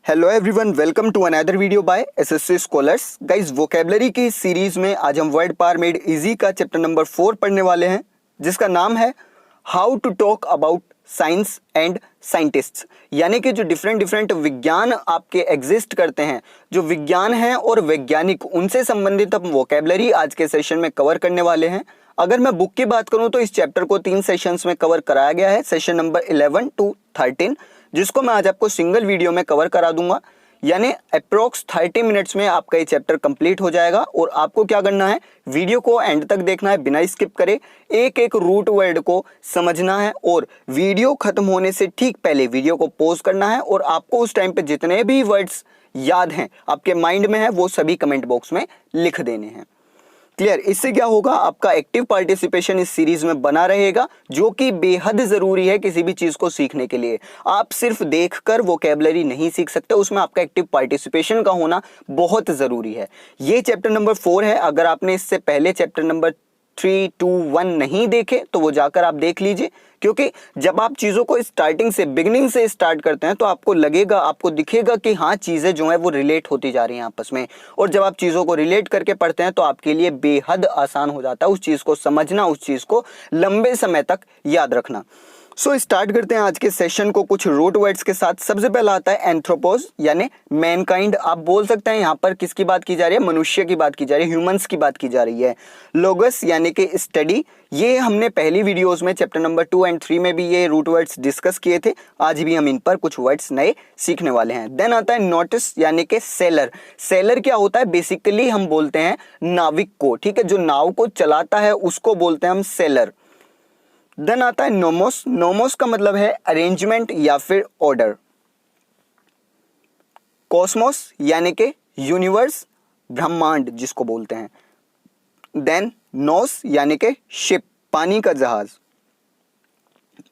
Hello everyone, welcome to another video by SSC scholars. Guys, vocabulary की इस series में आज हम वर्ड पावर मेड इजी का चैप्टर नंबर 4 पढ़ने वाले हैं, जिसका नाम है how to talk about science and scientists. यानी कि जो डिफरेंट विज्ञान आपके एग्जिस्ट करते हैं, जो विज्ञान हैं और वैज्ञानिक, उनसे संबंधित हम वोकेबलरी आज के सेशन में कवर करने वाले हैं। अगर मैं बुक की बात करूं तो इस चैप्टर को 3 सेशंस में कवर कराया गया है, सेशन नंबर 11 to 13, जिसको मैं आज आपको सिंगल वीडियो में कवर करा दूंगा। यानी अप्रोक्स 30 मिनट्स में आपका ये चैप्टर कंप्लीट हो जाएगा। और आपको क्या करना है, वीडियो को एंड तक देखना है बिना स्किप करे, एक एक रूट वर्ड को समझना है और वीडियो खत्म होने से ठीक पहले वीडियो को पॉज करना है और आपको उस टाइम पे जितने भी वर्ड्स याद हैं, आपके माइंड में है, वो सभी कमेंट बॉक्स में लिख देने हैं। क्लियर? इससे क्या होगा, आपका एक्टिव पार्टिसिपेशन इस सीरीज में बना रहेगा, जो कि बेहद जरूरी है किसी भी चीज को सीखने के लिए। आप सिर्फ देखकर वोकैबुलरी नहीं सीख सकते, उसमें आपका एक्टिव पार्टिसिपेशन का होना बहुत जरूरी है। ये चैप्टर नंबर 4 है। अगर आपने इससे पहले चैप्टर नंबर 3, 2, 1 नहीं देखे तो वो जाकर आप देख लीजिए, क्योंकि जब आप चीज़ों को स्टार्टिंग से, बिगिनिंग से स्टार्ट करते हैं तो आपको लगेगा, आपको दिखेगा कि हाँ, चीज़ें जो हैं वो रिलेट होती जा रही हैं आपस में। और जब आप चीज़ों को रिलेट करके पढ़ते हैं तो आपके लिए बेहद आसान हो जाता है उस चीज़ को समझना, उस चीज़ को लंबे समय तक याद रखना। सो स्टार्ट करते हैं आज के सेशन को कुछ रूट वर्ड्स के साथ। सबसे पहला आता है एंथ्रोपोज, यानी मैनकाइंड। आप बोल सकते हैं यहाँ पर किसकी बात की जा रही है, मनुष्य की बात की जा रही है, ह्यूमंस की बात की जा रही है। लोगस यानी कि स्टडी, ये हमने पहली वीडियोस में चैप्टर नंबर 2 और 3 में भी ये रूट वर्ड्स डिस्कस किए थे। आज भी हम इन पर कुछ वर्ड्स नए सीखने वाले हैं। देन आता है नोटिस यानी कि सेलर। सेलर क्या होता है, बेसिकली हम बोलते हैं नाविक को, ठीक है, जो नाव को चलाता है उसको बोलते हैं हम सेलर। देन आता है नोमोस। नोमोस का मतलब है अरेंजमेंट या फिर ऑर्डर। कॉस्मोस यानी कि यूनिवर्स, ब्रह्मांड जिसको बोलते हैं। देन नोस यानी कि शिप, पानी का जहाज।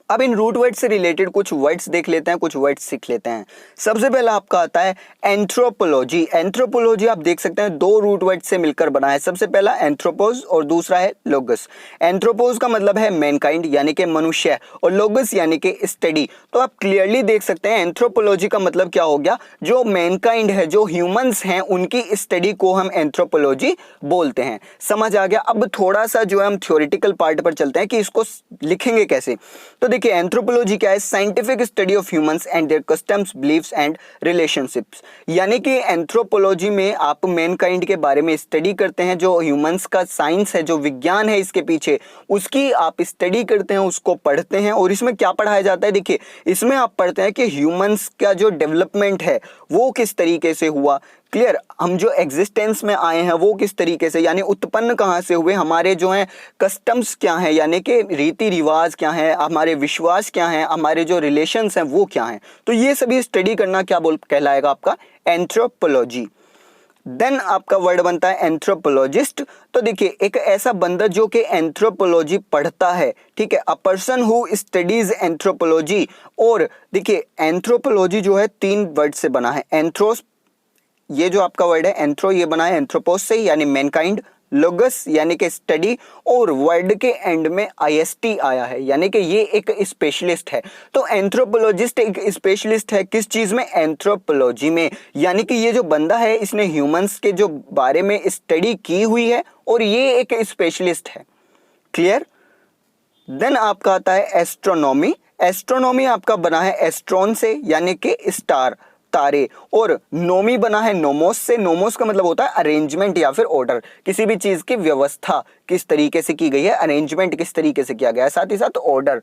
अब इन रूट वर्ड से रिलेटेड कुछ वर्ड्स देख लेते हैं, कुछ वर्ड्स सीख लेते हैं। सबसे पहला आपका आता है एंथ्रोपोलॉजी। एंथ्रोपोलॉजी आप देख सकते हैं 2 रूट वर्ड से मिलकर बना है। सबसे पहला एंथ्रोपोज और दूसरा है लोगस। एंथ्रोपोज का मतलब है मैनकाइंड यानी कि मनुष्य, और लोगस यानी कि स्टडी। तो आप क्लियरली देख सकते हैं एंथ्रोपोलॉजी का मतलब क्या हो गया, जो मैनकाइंड है, जो ह्यूमंस हैं, उनकी स्टडी को हम एंथ्रोपोलॉजी बोलते हैं। समझ आ गया? अब थोड़ा सा जो है हम थ्योरेटिकल पार्ट पर चलते हैं कि इसको लिखेंगे कैसे। तो देखिए, एंथ्रोपोलॉजी क्या है, scientific study of humans and their customs, beliefs and relationships. यानी कि एंथ्रोपोलॉजी में आप मैनकाइंड के बारे में स्टडी करते हैं, जो ह्यूमंस का साइंस है, जो विज्ञान है इसके पीछे, उसकी आप स्टडी करते हैं, उसको पढ़ते हैं। और इसमें क्या पढ़ाया जाता है, देखिए इसमें आप पढ़ते हैं कि ह्यूमंस का जो डेवलपमेंट है वो किस तरीके से हुआ। क्लियर? हम जो एग्जिस्टेंस में आए हैं वो किस तरीके से, यानी उत्पन्न कहाँ से हुए, हमारे जो हैं कस्टम्स क्या हैं, यानी कि रीति रिवाज क्या हैं, हमारे विश्वास क्या हैं, हमारे जो रिलेशंस हैं वो क्या हैं। तो ये सभी स्टडी करना क्या कहलाएगा आपका एंथ्रोपोलॉजी। देन आपका वर्ड बनता है एंथ्रोपोलॉजिस्ट। तो देखिए, एक ऐसा बंदा जो कि एंथ्रोपोलॉजी पढ़ता है, ठीक है, a person who studies anthropology. और देखिए, एंथ्रोपोलॉजी जो है 3 वर्ड से बना है। एंथ्रोस, ये जो आपका वर्ड है एंथ्रो, ये बना है एंथ्रोपोस से यानी मैनकाइंड। लोगस यानी कि स्टडी, और वर्ड के एंड में IST आया है, यानी कि ये एक स्पेशलिस्ट है। तो एंथ्रोपोलॉजिस्ट एक स्पेशलिस्ट है किस चीज में, एंथ्रोपोलॉजी में। यानी कि ये जो बंदा है इसने ह्यूमंस के जो बारे में स्टडी की हुई है और ये एक स्पेशलिस्ट है। क्लियर? देन आपका आता है एस्ट्रोनॉमी। एस्ट्रोनॉमी आपका बना है एस्ट्रॉन से यानी कि स्टार, तारे, और नोमी बना है नोमोस से। नोमोस का मतलब होता है अरेंजमेंट या फिर ऑर्डर, किसी भी चीज की व्यवस्था किस तरीके से की गई है, अरेंजमेंट किस तरीके से किया गया है, साथ ही साथ ऑर्डर।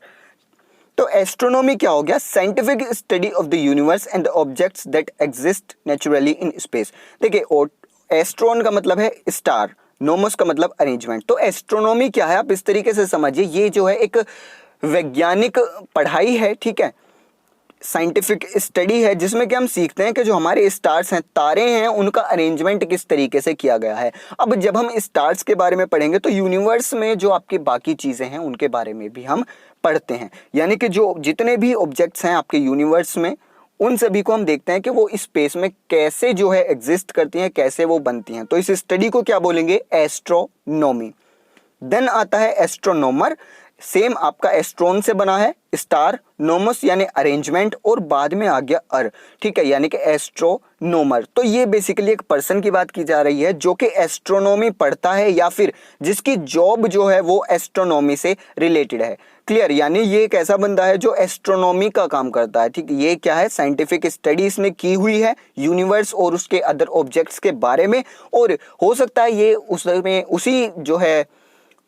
तो एस्ट्रोनॉमी क्या हो गया, scientific study of the universe and the objects that exist naturally in space. देखिए, एस्ट्रोन का मतलब है स्टार, नोमोस का मतलब अरेंजमेंट। तो एस्ट्रोनॉमी क्या है आप इस तरीके से समझिए, ये जो है एक वैज्ञानिक पढ़ाई है, ठीक है, साइंटिफिक स्टडी है, जिसमें कि हम सीखते हैं कि जो हमारे स्टार्स हैं, तारे हैं, उनका अरेंजमेंट किस तरीके से किया गया है। अब जब हम स्टार्स के बारे में पढ़ेंगे तो यूनिवर्स में जो आपकी बाकी चीज़ें हैं उनके बारे में भी हम पढ़ते हैं। यानी कि जो जितने भी ऑब्जेक्ट्स हैं आपके यूनिवर्स में, उन सभी को हम देखते हैं कि वो स्पेस में कैसे जो है एग्जिस्ट करती हैं, कैसे वो बनती हैं। तो इस स्टडी को क्या बोलेंगे, एस्ट्रोनॉमी। देन आता है एस्ट्रोनॉमर। सेम आपका एस्ट्रोन से बना है, स्टार, नोमस यानी अरेंजमेंट, और बाद में आ गया अर, ठीक है, यानी कि एस्ट्रोनोमर। तो ये बेसिकली एक पर्सन की बात की जा रही है जो कि एस्ट्रोनॉमी पढ़ता है या फिर जिसकी जॉब जो है वो एस्ट्रोनॉमी से रिलेटेड है। क्लियर, यानी ये एक ऐसा बंदा है जो एस्ट्रोनॉमी का काम करता है। ठीक, ये क्या है, साइंटिफिक स्टडी इसने की हुई है यूनिवर्स और उसके अदर ऑब्जेक्ट्स के बारे में, और हो सकता है ये उसमें उसी जो है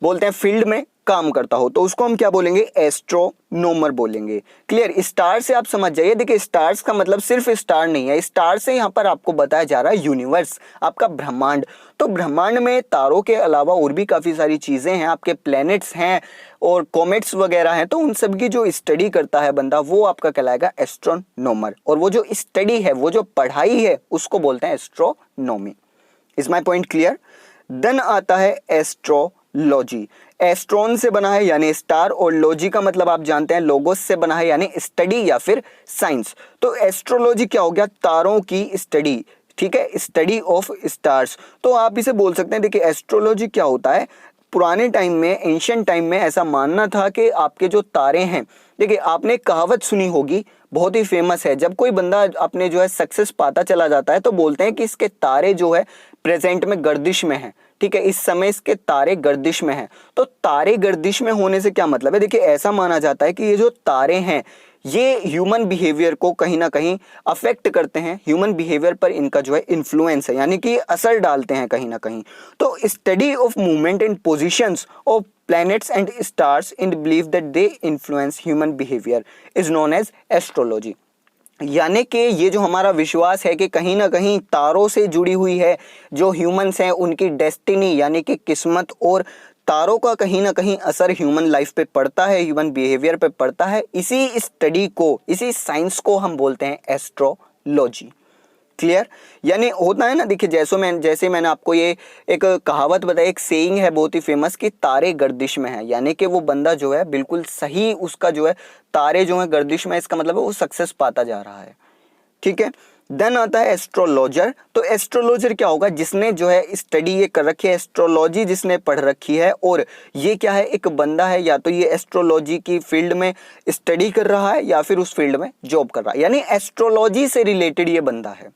बोलते हैं फील्ड में काम करता हो, तो उसको हम क्या बोलेंगे, एस्ट्रोनोमर बोलेंगे। क्लियर, स्टार से आप समझ जाइए, देखिए स्टार्स का मतलब सिर्फ स्टार नहीं है, स्टार से यहाँ पर आपको बताया जा रहा है यूनिवर्स, आपका ब्रह्मांड। तो ब्रह्मांड में तारों के अलावा और भी काफी सारी चीजें हैं, आपके प्लैनेट्स हैं और कॉमेट्स वगैरह हैं, तो उन सब की जो स्टडी करता है बंदा वो आपका कहलाएगा एस्ट्रोनोमर, और वो जो स्टडी है, वो जो पढ़ाई है, उसको बोलते हैं astronomy. Is my point clear? Then आता है एस्ट्रोलॉजी। एस्ट्रॉन से बना है यानी स्टार, और लॉजी का मतलब आप जानते हैं लोगोस से बना है यानी स्टडी या फिर साइंस। तो एस्ट्रोलॉजी क्या हो गया, तारों की स्टडी, ठीक है, स्टडी ऑफ स्टार्स। तो आप इसे बोल सकते हैं, देखिए एस्ट्रोलॉजी क्या होता है, पुराने टाइम में, एंशिएंट टाइम में ऐसा मानना था कि आपके जो तारे हैं, देखिए आपने कहावत सुनी होगी, बहुत ही फेमस है, जब कोई बंदा अपने जो है सक्सेस पाता चला जाता है तो बोलते हैं कि इसके तारे जो है प्रेजेंट में गर्दिश में है, ठीक है, इस समय इसके तारे गर्दिश में हैं। तो तारे गर्दिश में होने से क्या मतलब है, देखिए ऐसा माना जाता है कि ये जो तारे हैं ये ह्यूमन बिहेवियर को कहीं ना कहीं अफेक्ट करते हैं, ह्यूमन बिहेवियर पर इनका जो है इन्फ्लुएंस है, यानी कि असर डालते हैं कहीं ना कहीं। तो study of movement and positions of planets and stars in the belief that they influence human behavior is known as astrology। यानी कि ये जो हमारा विश्वास है कि कहीं ना कहीं तारों से जुड़ी हुई है, जो ह्यूमंस हैं उनकी डेस्टिनी यानी कि किस्मत, और तारों का कहीं ना कहीं असर ह्यूमन लाइफ पे पड़ता है, ह्यूमन बिहेवियर पे पड़ता है, इसी स्टडी को, इसी साइंस को हम बोलते हैं एस्ट्रोलॉजी। क्लियर, यानी होता है ना, देखिए जैसे मैंने आपको ये एक कहावत बताई, एक सेइंग है बहुत ही फेमस कि तारे गर्दिश में है, यानी कि वो बंदा जो है बिल्कुल सही, उसका जो है तारे जो है गर्दिश में, इसका मतलब है वो सक्सेस पाता जा रहा है। ठीक है, देन आता है एस्ट्रोलॉजर। तो एस्ट्रोलॉजर क्या होगा, जिसने जो है स्टडी ये कर रखी है, एस्ट्रोलॉजी जिसने पढ़ रखी है, और ये क्या है, एक बंदा है या तो ये एस्ट्रोलॉजी की फील्ड में स्टडी कर रहा है या फिर उस फील्ड में जॉब कर रहा है, यानी एस्ट्रोलॉजी से रिलेटेड ये बंदा है।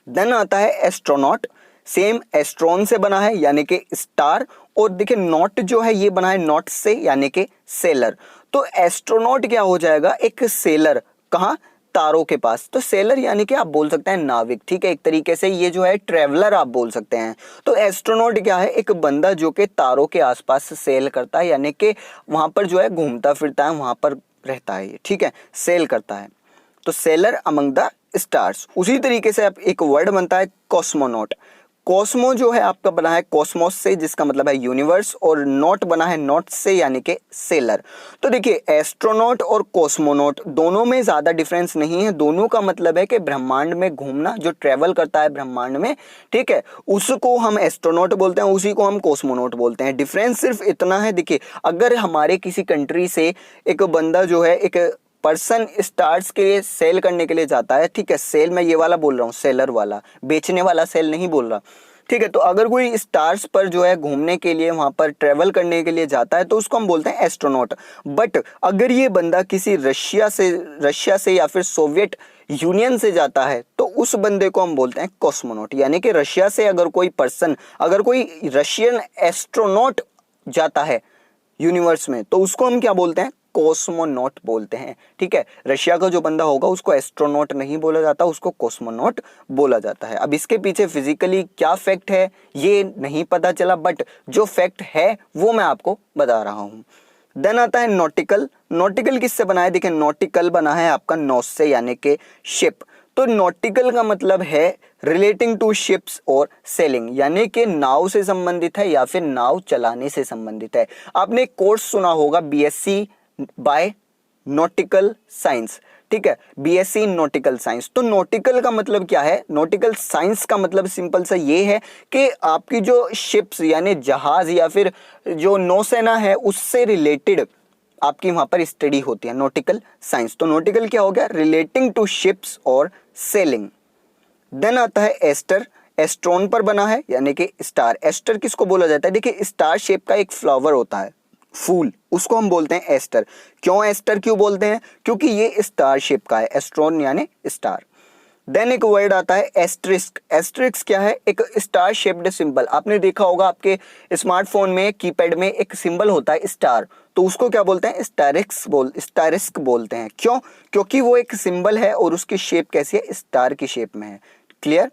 देन आता है एस्ट्रोनॉट, सेम एस्ट्रॉन से बना है यानी कि स्टार, और देखिए नॉट जो है ये बना है नॉट से यानी कि सेलर। तो एस्ट्रोनॉट क्या हो जाएगा, एक सेलर, कहाँ, तारों के पास। तो सेलर यानी कि आप बोल सकते हैं नाविक, ठीक है, एक तरीके से ये जो है ट्रेवलर आप बोल सकते हैं। तो एस्ट्रोनॉट क्या है, एक बंदा जो कि तारों के आसपास सेल करता है, यानी कि वहां पर जो है घूमता फिरता है, वहां पर रहता है ये, ठीक है, सेल करता है। तो सेलर अमंग द स्टार्स। उसी तरीके से आप एक वर्ड बनता है कॉस्मोनॉट। कॉस्मो जो है आपका बना है कॉस्मोस से, जिसका मतलब है यूनिवर्स, और नॉट बना है नॉट से यानी कि सेलर। तो देखिए एस्ट्रोनॉट और कॉस्मोनॉट दोनों में ज्यादा डिफरेंस नहीं है, दोनों का मतलब है कि ब्रह्मांड में घूमना, जो ट्रेवल करता है ब्रह्मांड में, ठीक है, उसको हम एस्ट्रोनॉट बोलते हैं, उसी को हम कॉस्मोनॉट बोलते हैं। डिफरेंस सिर्फ इतना है, देखिए अगर हमारे किसी कंट्री से एक बंदा जो है, एक पर्सन स्टार्स के लिए सेल करने के लिए जाता है, ठीक है, सेल मैं ये वाला बोल रहा हूँ, सेलर वाला, बेचने वाला सेल नहीं बोल रहा, ठीक है। तो अगर कोई स्टार्स पर जो है घूमने के लिए, वहां पर ट्रेवल करने के लिए जाता है, तो उसको हम बोलते हैं एस्ट्रोनॉट। बट अगर ये बंदा किसी रशिया से या फिर सोवियत यूनियन से जाता है, तो उस बंदे को हम बोलते हैं कॉस्मोनॉट। यानी कि रशिया से अगर कोई पर्सन, अगर कोई रशियन एस्ट्रोनॉट जाता है यूनिवर्स में, तो उसको हम क्या बोलते हैं, कॉस्मोनॉट बोलते हैं। ठीक है, रशिया का जो बंदा होगा उसको एस्ट्रोनॉट नहीं बोला जाता, उसको कॉस्मोनॉट बोला जाता है। अब इसके पीछे फिजिकली क्या फैक्ट है ये नहीं पता चला, बट जो फैक्ट है वो मैं आपको बता रहा हूं। देन आता है नॉटिकल। नॉटिकल किससे बना है, देखिए नॉटिकल बना है आपका नॉस से यानी कि शिप। तो नॉटिकल का मतलब है रिलेटिंग टू शिप्स और सेलिंग, यानी कि नाव से संबंधित है या फिर नाव चलाने से संबंधित है। आपने एक कोर्स सुना होगा बीएससी बाय नॉटिकल साइंस, ठीक है, बीएससी इन नॉटिकल साइंस। तो नॉटिकल का मतलब क्या है, नॉटिकल साइंस का मतलब सिंपल सा ये है कि आपकी जो शिप्स यानी जहाज या फिर जो नौसेना है उससे रिलेटेड आपकी वहां पर स्टडी होती है, नॉटिकल साइंस। तो नॉटिकल क्या हो गया, रिलेटिंग टू शिप्स और सेलिंग। देन आता है एस्टर। एस्ट्रॉन पर बना है यानी कि स्टार। एस्टर किसको बोला जाता है? देखिए स्टार शेप का एक फ्लावर होता है, फूल, उसको हम बोलते हैं एस्टर। क्यों एस्टर क्यों बोलते हैं? क्योंकि ये स्टार शेप का है, एस्ट्रॉन यानी स्टार। देन एक वर्ड आता है एस्ट्रिस्क। एस्ट्रिस्क क्या है? एक स्टार शेप्ड सिंबल। आपने देखा होगा आपके स्मार्टफोन में कीपैड में एक सिंबल होता है स्टार, तो उसको क्या बोलते हैं? स्टारिस्क बोलते हैं। क्यों? क्योंकि वो एक सिंबल है और उसकी शेप कैसी है? स्टार की शेप में है। क्लियर?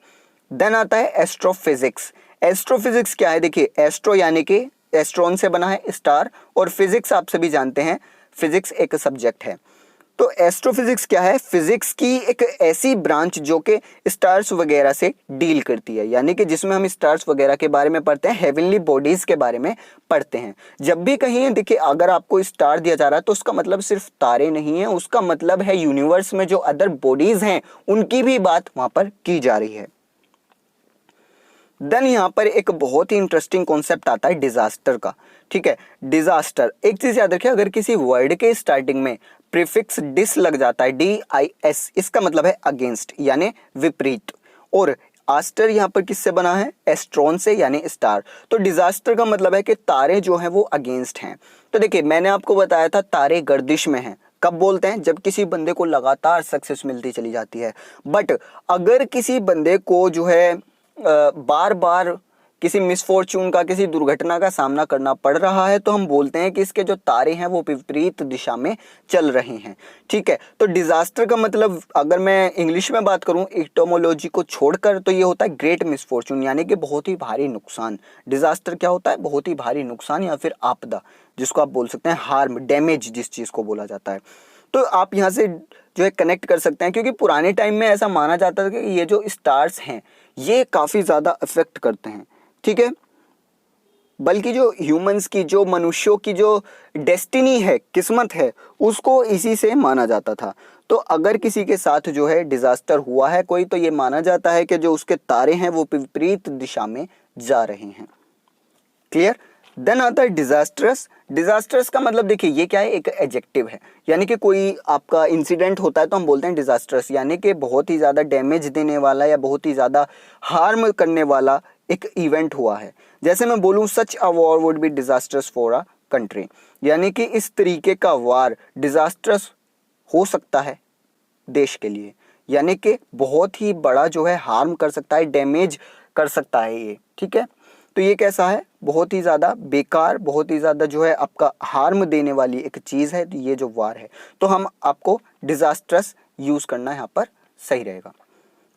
देन आता है एस्ट्रोफिजिक्स। एस्ट्रोफिजिक्स क्या है? देखिए एस्ट्रो यानी कि एस्ट्रॉन से बना है स्टार, और फिजिक्स आप सभी जानते हैं फिजिक्स एक सब्जेक्ट है। तो एस्ट्रोफिजिक्स क्या है? फिजिक्स की एक ऐसी ब्रांच जो कि स्टार्स वगैरह से डील करती है, यानी कि जिसमें हम स्टार्स वगैरह के बारे में पढ़ते हैं, हेवनली बॉडीज के बारे में पढ़ते हैं। जब भी कहीं देखिए अगर आपको स्टार दिया जा रहा है तो उसका मतलब सिर्फ तारे नहीं है, उसका मतलब है यूनिवर्स में जो अदर बॉडीज हैं उनकी भी बात वहां पर की जा रही है। देन यहाँ पर एक बहुत ही इंटरेस्टिंग कॉन्सेप्ट आता है डिजास्टर का। ठीक है, डिजास्टर, एक चीज याद रखिए, अगर किसी वर्ड के स्टार्टिंग में प्रीफिक्स डिस लग जाता है, DIS, इसका मतलब है अगेंस्ट यानी विपरीत, और आस्टर यहाँ पर किससे बना है? एस्ट्रॉन से यानी स्टार। तो डिजास्टर का मतलब है कि तारे जो हैं वो अगेंस्ट हैं। तो देखिए मैंने आपको बताया था तारे गर्दिश में हैं। कब बोलते हैं? जब किसी बंदे को लगातार सक्सेस मिलती चली जाती है। बट अगर किसी बंदे को जो है बार बार किसी मिसफॉर्च्यून का, किसी दुर्घटना का सामना करना पड़ रहा है, तो हम बोलते हैं कि इसके जो तारे हैं वो विपरीत दिशा में चल रहे हैं। ठीक है, तो डिजास्टर का मतलब अगर मैं इंग्लिश में बात करूं इटोमोलॉजी को छोड़कर, तो ये होता है ग्रेट मिसफॉर्च्यून, यानी कि बहुत ही भारी नुकसान। डिजास्टर क्या होता है? बहुत ही भारी नुकसान या फिर आपदा, जिसको आप बोल सकते हैं हार्म, डैमेज जिस चीज को बोला जाता है। तो आप यहाँ से जो है कनेक्ट कर सकते हैं, क्योंकि पुराने टाइम में ऐसा माना जाता था कि ये जो स्टार्स हैं ये काफ़ी ज़्यादा अफेक्ट करते हैं। ठीक है, बल्कि जो ह्यूमंस की, जो मनुष्यों की जो डेस्टिनी है, किस्मत है, उसको इसी से माना जाता था। तो अगर किसी के साथ जो है डिजास्टर हुआ है कोई, तो ये माना जाता है कि जो उसके तारे हैं वो विपरीत दिशा में जा रहे हैं। क्लियर? देन आता है डिजास्ट्रस। डिजास्ट्रस का मतलब देखिए ये क्या है? एक एडजेक्टिव है, यानी कि कोई आपका इंसिडेंट होता है तो हम बोलते हैं डिजास्ट्रस, यानी कि बहुत ही ज़्यादा डैमेज देने वाला या बहुत ही ज़्यादा हार्म करने वाला एक इवेंट हुआ है। जैसे मैं बोलूँ such a war would be disastrous for a country, यानी कि इस तरीके का वार डिजास्ट्रस हो सकता है देश के लिए, यानी कि बहुत ही बड़ा जो है हार्म कर सकता है, डैमेज कर सकता है ये। ठीक है, तो ये कैसा है? बहुत ही ज़्यादा बेकार, बहुत ही ज़्यादा जो है आपका हार्म देने वाली एक चीज़ है ये जो वार है। तो हम आपको डिजास्ट्रस यूज़ करना यहाँ पर सही रहेगा।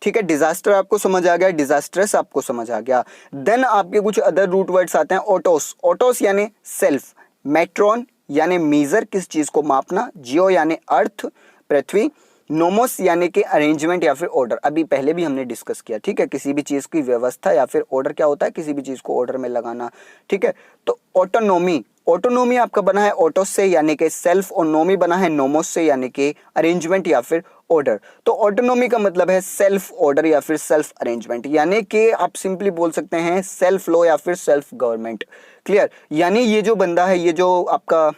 ठीक है, डिजास्टर आपको समझ आ गया, डिजास्ट्रस आपको समझ आ गया। देन आपके कुछ अदर रूट वर्ड्स आते हैं। ओटोस। ओटोस यानी सेल्फ, मेट्रॉन यानी मीजर, किस चीज़ को मापना, जियो यानी अर्थ, पृथ्वी, नोमोस यानी कि अरेंजमेंट या फिर ऑर्डर, अभी पहले भी हमने डिस्कस किया। ठीक है, किसी भी चीज़ की व्यवस्था या फिर ऑर्डर क्या होता है? किसी भी चीज़ को ऑर्डर में लगाना। ठीक है, तो ऑटोनोमी, ऑटोनोमी आपका बना है ऑटोस से यानी कि सेल्फ, और नोमी बना है नोमोस से यानी कि अरेंजमेंट या फिर ऑर्डर। तो ऑटोनोमी का मतलब है सेल्फ ऑर्डर या फिर सेल्फ अरेंजमेंट, यानी कि आप सिंपली बोल सकते हैं सेल्फ लॉ या फिर सेल्फ गवर्नमेंट। क्लियर? यानी ये जो बंदा है, ये जो आपका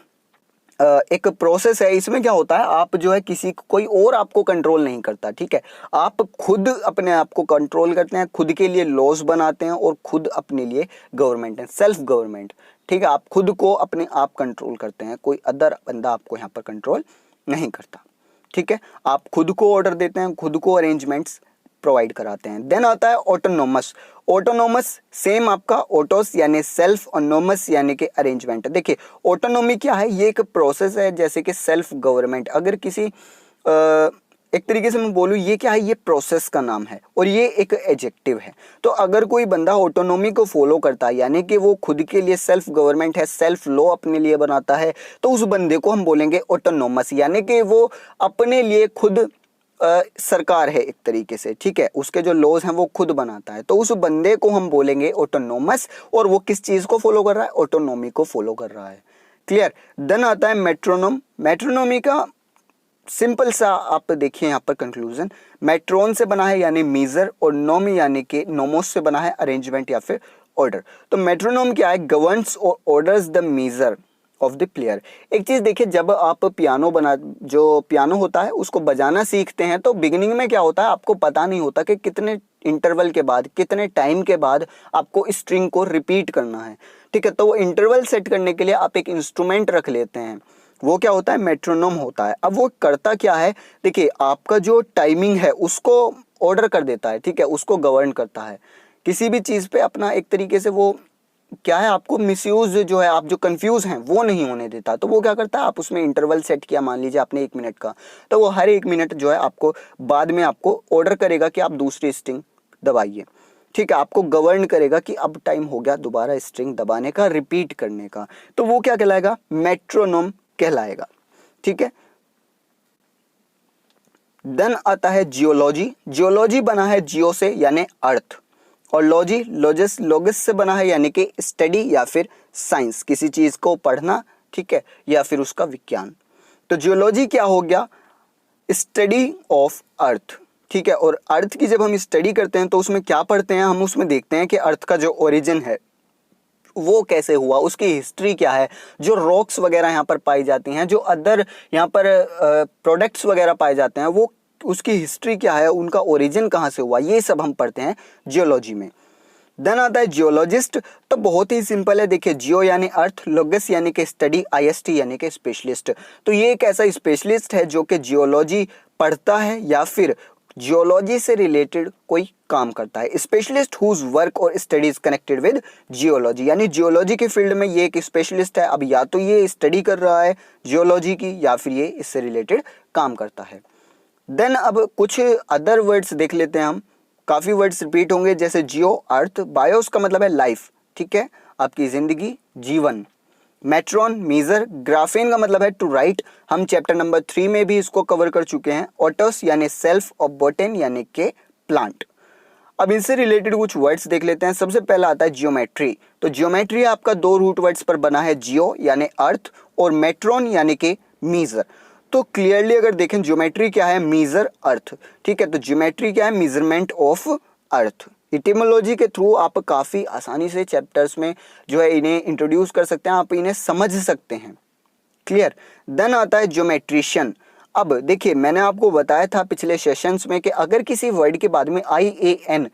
एक प्रोसेस है, इसमें क्या होता है? आप जो है किसी कोई और आपको कंट्रोल नहीं करता। ठीक है, आप खुद अपने आप को कंट्रोल करते हैं, खुद के लिए लॉज बनाते हैं और खुद अपने लिए गवर्नमेंट है, सेल्फ गवर्नमेंट। ठीक है, आप खुद को अपने आप कंट्रोल करते हैं, कोई अदर बंदा आपको यहाँ पर कंट्रोल नहीं करता। ठीक है, आप खुद को ऑर्डर देते हैं, खुद को अरेंजमेंट्स प्रोवाइड कराते हैं। देन आता है ऑटोनोमस। ऑटोनोमस सेम आपका ऑटोस यानी सेल्फ, और नोमस यानी कि अरेंजमेंट। देखिए ऑटोनोमी क्या है? ये एक प्रोसेस है जैसे कि सेल्फ गवर्नमेंट। अगर किसी एक तरीके से मैं बोलूँ ये क्या है? ये प्रोसेस का नाम है और ये एक एडजेक्टिव है। तो अगर कोई बंदा ऑटोनोमी को फॉलो करता है, यानी कि वो खुद के लिए सेल्फ गवर्नमेंट है, सेल्फ लॉ अपने लिए बनाता है, तो उस बंदे को हम बोलेंगे ऑटोनोमस, यानी कि वो अपने लिए खुद सरकार है एक तरीके से। ठीक है, उसके जो लॉज हैं वो खुद बनाता है, तो उस बंदे को हम बोलेंगे ऑटोनोमस, और वो किस चीज़ को फॉलो कर रहा है? ऑटोनोमी को फॉलो कर रहा है। क्लियर? देन आता है मेट्रोनोम। मेट्रोनोमी का सिंपल सा आप देखिए यहाँ पर कंक्लूजन, मेट्रोन से बना है यानी मीजर, और नोमी यानी कि नोमोस से बना है अरेंजमेंट या फिर ऑर्डर। तो मेट्रोनोम क्या है? गवर्न्स और orders the measure of the player. एक चीज़ देखिए, जब आप जो पियानो होता है उसको बजाना सीखते हैं तो बिगिनिंग में क्या होता है, आपको पता नहीं होता कि कितने इंटरवल के बाद, कितने टाइम के बाद आपको स्ट्रिंग को रिपीट करना है, ठीक है। तो वो इंटरवल सेट करने के लिए आप एक इंस्ट्रूमेंट रख लेते हैं, वो क्या होता है, मेट्रोनोम होता है। अब वो करता क्या है, देखिए आपका जो टाइमिंग है उसको ऑर्डर कर देता है, ठीक है, उसको गवर्न करता है। किसी भी चीज़ पे अपना एक तरीके से वो क्या है, आपको मिसयूज जो है, आप जो कंफ्यूज हैं वो नहीं होने देता। तो वो क्या करता है, आप उसमें इंटरवल सेट किया, मान लीजिए आपने 1 मिनट का, तो वो हर 1 मिनट जो है आपको बाद में आपको ऑर्डर करेगा कि आप दूसरी स्ट्रिंग दबाइए, ठीक है, आपको गवर्न करेगा कि अब टाइम हो गया दोबारा स्ट्रिंग दबाने का, रिपीट करने का। तो वो क्या कहलाएगा, मेट्रोनोम कहलाएगा, ठीक है। देन आता है जियोलॉजी। जियोलॉजी बना है जियो से यानी अर्थ, और लॉजी लोगस से बना है यानी कि स्टडी या फिर साइंस, किसी चीज को पढ़ना, ठीक है, या फिर उसका विज्ञान। तो जियोलॉजी क्या हो गया, स्टडी ऑफ अर्थ, ठीक है। और अर्थ की जब हम स्टडी करते हैं तो उसमें क्या पढ़ते हैं, हम उसमें देखते हैं कि अर्थ का जो ओरिजिन है वो कैसे हुआ, उसकी हिस्ट्री क्या है, जो रॉक्स वगैरह यहाँ पर पाई जाती हैं, जो अदर यहाँ पर प्रोडक्ट्स वगैरह पाए जाते हैं, वो उसकी हिस्ट्री क्या है, उनका ओरिजिन कहाँ से हुआ, ये सब हम पढ़ते हैं जियोलॉजी में। देन आता है जियोलॉजिस्ट। तो बहुत ही सिंपल है, देखिए जियो यानी अर्थ, लोगस यानी कि स्टडी, आईएसटी यानी कि स्पेशलिस्ट। तो ये एक ऐसा स्पेशलिस्ट है जो कि जियोलॉजी पढ़ता है या फिर जियोलॉजी से रिलेटेड कोई काम करता है। स्पेशलिस्ट हुज वर्क और स्टडीज कनेक्टेड विद जियोलॉजी, यानी जियोलॉजी के फील्ड में ये एक स्पेशलिस्ट है। अब या तो ये स्टडी कर रहा है जियोलॉजी की या फिर ये इससे रिलेटेड काम करता है। देन अब कुछ अदर वर्ड्स देख लेते हैं हम, काफ़ी वर्ड्स रिपीट होंगे, जैसे जियो अर्थ, बायोस का मतलब है लाइफ, ठीक है, आपकी ज़िंदगी, जीवन, मेट्रॉन मीजर, ग्राफेन का मतलब है टू राइट, हम चैप्टर नंबर 3 में भी इसको कवर कर चुके हैं, ऑटोस यानी सेल्फ, और बोटेन यानी के प्लांट। अब इनसे रिलेटेड कुछ वर्ड्स देख लेते हैं। सबसे पहला आता है जियोमेट्री। तो जियोमेट्री आपका 2 रूट वर्ड्स पर बना है, जियो यानी अर्थ और मेट्रॉन यानी कि मीजर। तो क्लियरली अगर देखें जियोमेट्री क्या है, मीजर अर्थ, ठीक है। तो जियोमेट्री क्या है, मेजरमेंट ऑफ अर्थ। इटिमोलॉजी के थ्रू आप काफ़ी आसानी से चैप्टर्स में जो है इन्हें इंट्रोड्यूस कर सकते हैं, आप इन्हें समझ सकते हैं, क्लियर। देन आता है ज्योमेट्रिशियन। अब देखिए मैंने आपको बताया था पिछले सेशंस में कि अगर किसी वर्ड के बाद में IAN,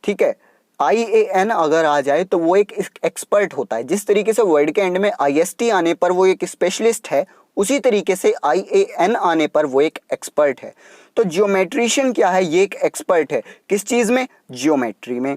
ठीक है, IAN अगर आ जाए तो वो एक एक्सपर्ट होता है। जिस तरीके से वर्ड के एंड में IST आने पर वो एक स्पेशलिस्ट है, उसी तरीके से IAN आने पर वो एक एक्सपर्ट है। तो जियोमेट्रिशियन क्या है, ये एक एक्सपर्ट है किस चीज़ में, जियोमेट्री में,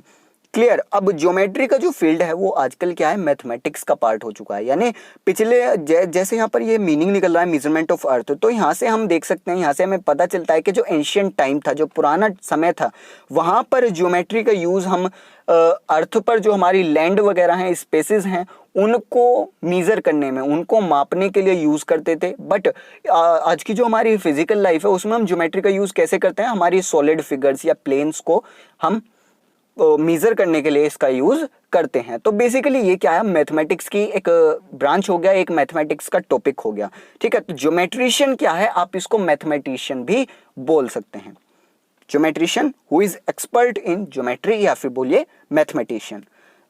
क्लियर। अब ज्योमेट्री का जो फील्ड है वो आजकल क्या है, मैथमेटिक्स का पार्ट हो चुका है। यानी पिछले जैसे यहाँ पर ये मीनिंग निकल रहा है मेजरमेंट ऑफ अर्थ, तो यहाँ से हम देख सकते हैं, यहाँ से हमें पता चलता है कि जो एंशियंट टाइम था, जो पुराना समय था, वहाँ पर ज्योमेट्री का यूज़ हम अर्थ पर जो हमारी लैंड वगैरह हैं, स्पेसेस हैं, उनको मीज़र करने में, उनको मापने के लिए यूज़ करते थे। बट आज की जो हमारी फिजिकल लाइफ है उसमें हम ज्योमेट्री का यूज़ कैसे करते हैं, हमारी सॉलिड फिगर्स या प्लेन्स को हम मेजर करने के लिए इसका यूज करते हैं। तो बेसिकली ये क्या है, मैथमेटिक्स की एक ब्रांच हो गया, एक मैथमेटिक्स का टॉपिक हो गया, ठीक है। तो ज्योमेट्रिशियन क्या है, आप इसको मैथमेटिशियन भी बोल सकते हैं। Geometrician who is expert in geometry, या फिर बोलिए मैथमेटिशियन।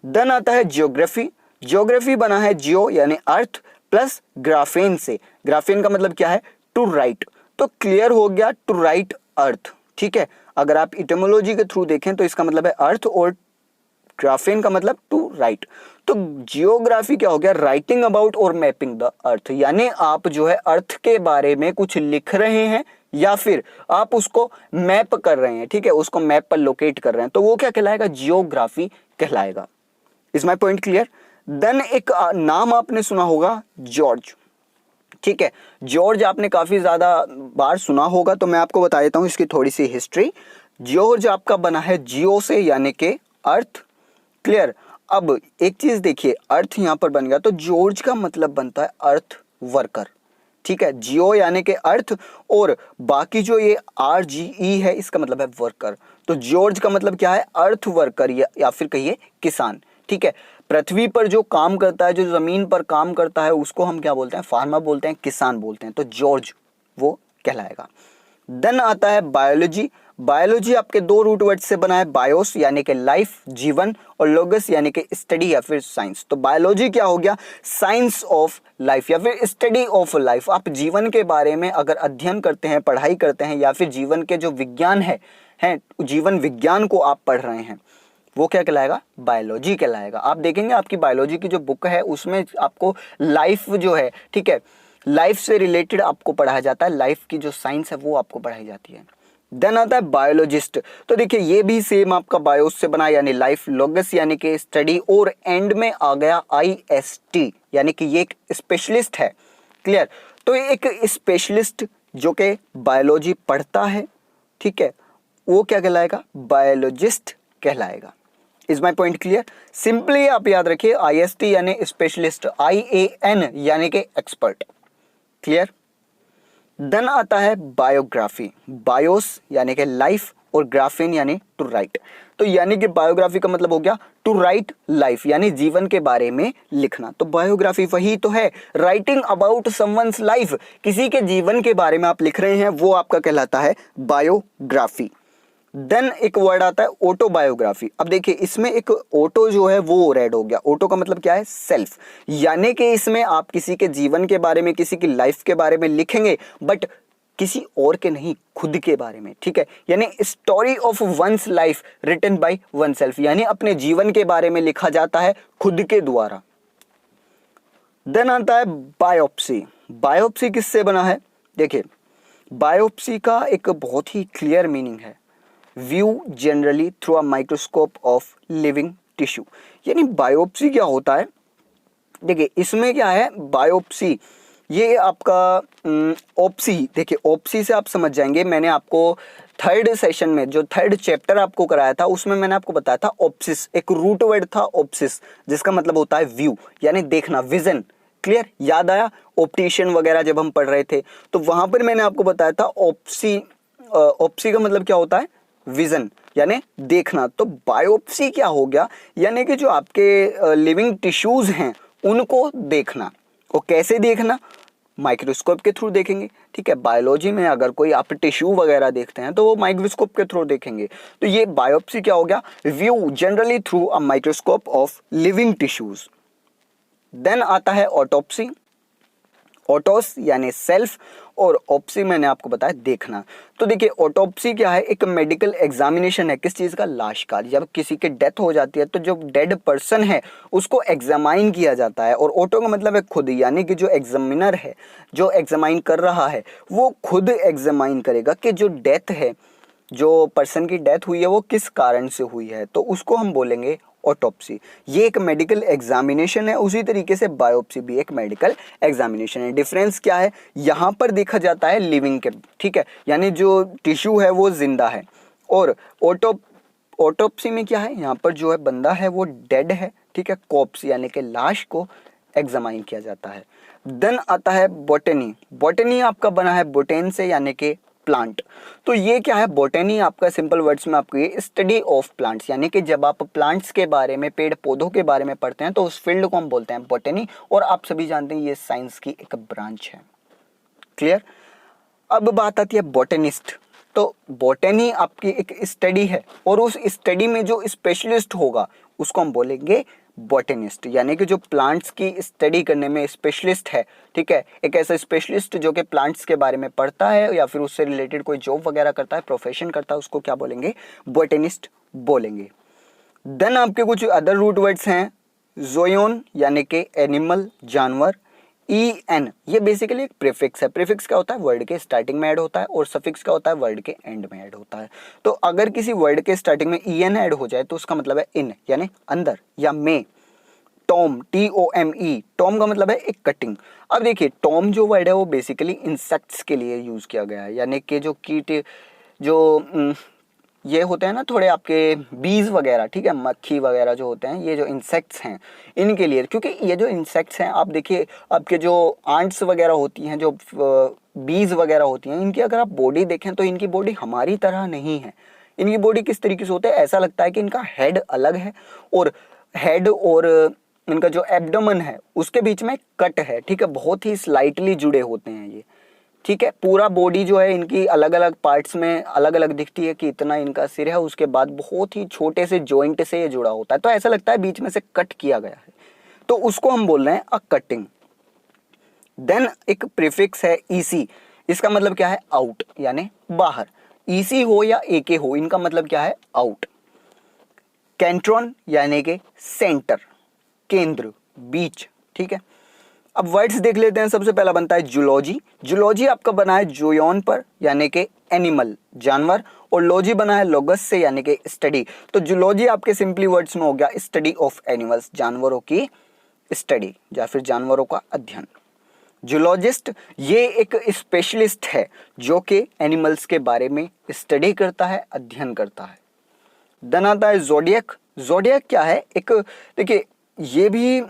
देन आता है जियोग्राफी। जियोग्राफी बना है जियो यानी अर्थ प्लस ग्राफेन से। ग्राफेन का मतलब क्या है, टू राइट। तो क्लियर हो गया, टू राइट अर्थ, ठीक है। अगर आप इटिमोलॉजी के थ्रू देखें तो इसका मतलब है अर्थ, और ग्राफेन का मतलब टू राइट। तो जियोग्राफी क्या हो गया, राइटिंग अबाउट और मैपिंग द अर्थ, यानी आप जो है अर्थ के बारे में कुछ लिख रहे हैं या फिर आप उसको मैप कर रहे हैं, ठीक है, उसको मैप पर लोकेट कर रहे हैं, तो वो क्या कहलाएगा, जियोग्राफी कहलाएगा। Is my point clear. Then एक नाम आपने सुना होगा, जॉर्ज, ठीक है। जॉर्ज आपने काफ़ी ज़्यादा बार सुना होगा, तो मैं आपको बता देता हूँ इसकी थोड़ी सी हिस्ट्री। जॉर्ज आपका बना है जियो से यानी कि अर्थ, क्लियर। अब एक चीज़ देखिए, अर्थ यहाँ पर बन गया तो जॉर्ज का मतलब बनता है अर्थ वर्कर, ठीक है। जियो यानी कि अर्थ, और बाकी जो ये RGE है इसका मतलब है वर्कर। तो जॉर्ज का मतलब क्या है, अर्थ वर्कर, या फिर कहिए किसान, ठीक है। पृथ्वी पर जो काम करता है, जो ज़मीन पर काम करता है, उसको हम क्या बोलते हैं, फार्मर बोलते हैं, किसान बोलते हैं। तो जॉर्ज वो कहलाएगा। देन आता है बायोलॉजी। बायोलॉजी आपके दो रूट वर्ड से बना है, बायोस यानी कि लाइफ, जीवन, और लोगस यानी कि स्टडी या फिर साइंस। तो बायोलॉजी क्या हो गया? साइंस ऑफ लाइफ या फिर स्टडी ऑफ लाइफ। आप जीवन के बारे में अगर अध्ययन करते हैं, पढ़ाई करते हैं, या फिर जीवन के जो विज्ञान है जीवन विज्ञान को आप पढ़ रहे हैं, वो क्या कहलाएगा? बायोलॉजी कहलाएगा। आप देखेंगे आपकी बायोलॉजी की जो बुक है उसमें आपको लाइफ जो है, ठीक है, लाइफ से रिलेटेड आपको पढ़ाया जाता है, लाइफ की जो साइंस है वो आपको पढ़ाई जाती है। देन आता है बायोलॉजिस्ट। तो देखिए ये भी सेम आपका बायोस से बना यानी लाइफ, लोगस यानी कि स्टडी, और एंड में आ गया IST यानी कि ये एक स्पेशलिस्ट है। क्लियर? तो एक स्पेशलिस्ट जो कि बायोलॉजी पढ़ता है, ठीक है, वो क्या कहलाएगा? बायोलॉजिस्ट कहलाएगा। Is my point clear? Simply आप याद रखिए IST यानी स्पेशलिस्ट, IAN यानी कि एक्सपर्ट। क्लियर? देन आता है बायोग्राफी। बायोस यानी कि लाइफ और ग्राफिन यानी टू राइट। तो यानी कि बायोग्राफी का मतलब हो गया टू राइट लाइफ यानी जीवन के बारे में लिखना। तो बायोग्राफी वही तो है, राइटिंग अबाउट समवन्स लाइफ, किसी के जीवन के बारे में आप लिख रहे हैं, वो आपका कहलाता है बायोग्राफी। देन एक वर्ड आता है ऑटोबायोग्राफी। अब देखिए इसमें एक ऑटो जो है वो रेड हो गया। ऑटो का मतलब क्या है? सेल्फ, यानी कि इसमें आप किसी के जीवन के बारे में, किसी की लाइफ के बारे में लिखेंगे, बट किसी और के नहीं, खुद के बारे में। ठीक है, यानी story of one's life written by oneself, यानी अपने जीवन के बारे में लिखा जाता है खुद के द्वारा। देन आता है बायोप्सी। बायोप्सी किससे बना है? देखिए बायोप्सी का एक बहुत ही क्लियर मीनिंग है, view generally through a microscope of living tissue. यानी बायोप्सी क्या होता है? देखिए इसमें क्या है, बायोप्सी ये आपका ओप्सी, देखिए ओप्सी से आप समझ जाएंगे। मैंने आपको थर्ड सेशन में जो थर्ड चैप्टर आपको कराया था उसमें मैंने आपको बताया था ओप्सिस, एक रूट वर्ड था ओप्सिस, जिसका मतलब होता है व्यू यानी देखना, विजन। क्लियर? याद आया? ऑप्टिशियन वगैरह जब हम पढ़ रहे थे तो वहां पर मैंने आपको बताया था ओप्सी, ओप्सी का मतलब क्या होता है? विजन यानी देखना। तो बायोप्सी क्या हो गया? यानी कि जो आपके लिविंग टिश्यूज हैं उनको देखना। और कैसे देखना? माइक्रोस्कोप के थ्रू देखेंगे। ठीक है, बायोलॉजी में अगर कोई आप टिश्यू वगैरह देखते हैं तो वो माइक्रोस्कोप के थ्रू देखेंगे। तो ये बायोप्सी क्या हो गया? View generally through a microscope of living tissues. Then आता है ऑटोप्सी। ऑटोस यानी सेल्फ और ऑप्सी मैंने आपको बताया देखना। तो देखिए ऑटोप्सी क्या है? एक मेडिकल एग्जामिनेशन है। किस चीज़ का? लाश का। जब किसी की डेथ हो जाती है तो जो डेड पर्सन है उसको एग्जामाइन किया जाता है। और ऑटो का मतलब है खुद, यानी कि जो एग्जामिनर है, जो एग्जामाइन कर रहा है, वो खुद एग्जामाइन करेगा कि जो डेथ है, जो पर्सन की डेथ हुई है वो किस कारण से हुई है, तो उसको हम बोलेंगे ऑटोप्सी। ये एक मेडिकल एग्जामिनेशन है। उसी तरीके से बायोप्सी भी एक मेडिकल एग्जामिनेशन है। डिफरेंस क्या है? यहाँ पर देखा जाता है लिविंग के, ठीक है, यानी जो टिश्यू है वो जिंदा है, और ऑटोप्सी में क्या है? यहाँ पर जो है बंदा है वो डेड है। ठीक है, कॉप्स यानी कि लाश को एग्जामाइन किया जाता है। देन आता है बॉटनी। बॉटनी आपका बना है बोटेन से यानी कि प्लांट। तो ये क्या है? बॉटनी आपका सिंपल वर्ड्स में आपको ये स्टडी ऑफ प्लांट्स, यानी कि जब आप प्लांट्स के बारे में, पेड़ पौधों के बारे में पढ़ते हैं तो उस फील्ड को हम बोलते हैं बॉटनी। और आप सभी जानते हैं ये साइंस की एक ब्रांच है। क्लियर? अब बात आती है बॉटनिस्ट। तो बॉटनी आपकी एक स्टडी है और उस स्टडी में जो स्पेशलिस्ट होगा उसको हम बोलेंगे बॉटनिस्ट, यानी कि जो प्लांट्स की स्टडी करने में स्पेशलिस्ट है। ठीक है, एक ऐसा स्पेशलिस्ट जो कि प्लांट्स के बारे में पढ़ता है या फिर उससे रिलेटेड कोई जॉब वगैरह करता है, प्रोफेशन करता है, उसको क्या बोलेंगे? बॉटनिस्ट बोलेंगे। देन आपके कुछ अदर रूट वर्ड्स हैं, ज़ोयोन यानी कि एनिमल, जानवर। EN ये बेसिकली एक प्रीफिक्स है। प्रीफिक्स क्या होता है? वर्ड के स्टार्टिंग में ऐड होता है, और सफिक्स क्या होता है? वर्ड के एंड में ऐड होता है। तो अगर किसी वर्ड के स्टार्टिंग में EN ऐड हो जाए तो उसका मतलब है इन यानी अंदर या में। टॉम, TOME, टॉम का मतलब है एक कटिंग। अब देखिए टॉम जो वर्ड है वो बेसिकली इंसेक्ट्स के लिए यूज किया गया है, यानी कि जो कीट, जो ये होते हैं ना थोड़े आपके बीज वगैरह, ठीक है, मक्खी वगैरह जो होते हैं, ये जो इंसेक्ट्स हैं इनके लिए। क्योंकि ये जो इंसेक्ट्स हैं, आप देखिए आपके जो आंट्स वगैरह होती हैं, जो बीज वगैरह होती हैं, इनकी अगर आप बॉडी देखें तो इनकी बॉडी हमारी तरह नहीं है। इनकी बॉडी किस तरीके से होता है? ऐसा लगता है कि इनका हेड अलग है, और हेड और इनका जो एब्डोमेन है उसके बीच में कट है। ठीक है, बहुत ही स्लाइटली जुड़े होते हैं ये। ठीक है। पूरा बॉडी जो है इनकी अलग अलग पार्ट्स में अलग अलग दिखती है कि इतना इनका सिर है, उसके बाद बहुत ही छोटे से जॉइंट से ये जुड़ा होता है, तो ऐसा लगता है बीच में से कट किया गया है, तो उसको हम बोल रहे हैं अ कटिंग। देन एक प्रीफिक्स है ईसी, इसका मतलब क्या है आउट यानी बाहर। ईसी हो या एके हो, इनका मतलब क्या है आउट। कैंट्रॉन यानी कि सेंटर, केंद्र, बीच, ठीक है। अब वर्ड्स देख लेते हैं। सबसे पहला बनता है जूलॉजी। जूलॉजी आपका बना है जोयन पर यानी कि एनिमल, जानवर, और लॉजी बना है लोगस से यानी कि स्टडी। तो जूलॉजी आपके सिंपली वर्ड्स में हो गया स्टडी ऑफ एनिमल्स, जानवरों की स्टडी या फिर जानवरों का अध्ययन। जूलॉजिस्ट ये एक स्पेशलिस्ट है जो कि एनिमल्स के बारे में स्टडी करता है, अध्ययन करता है। देन आता है ज़ोडिएक। ज़ोडिएक क्या है, एक देखिए ये भी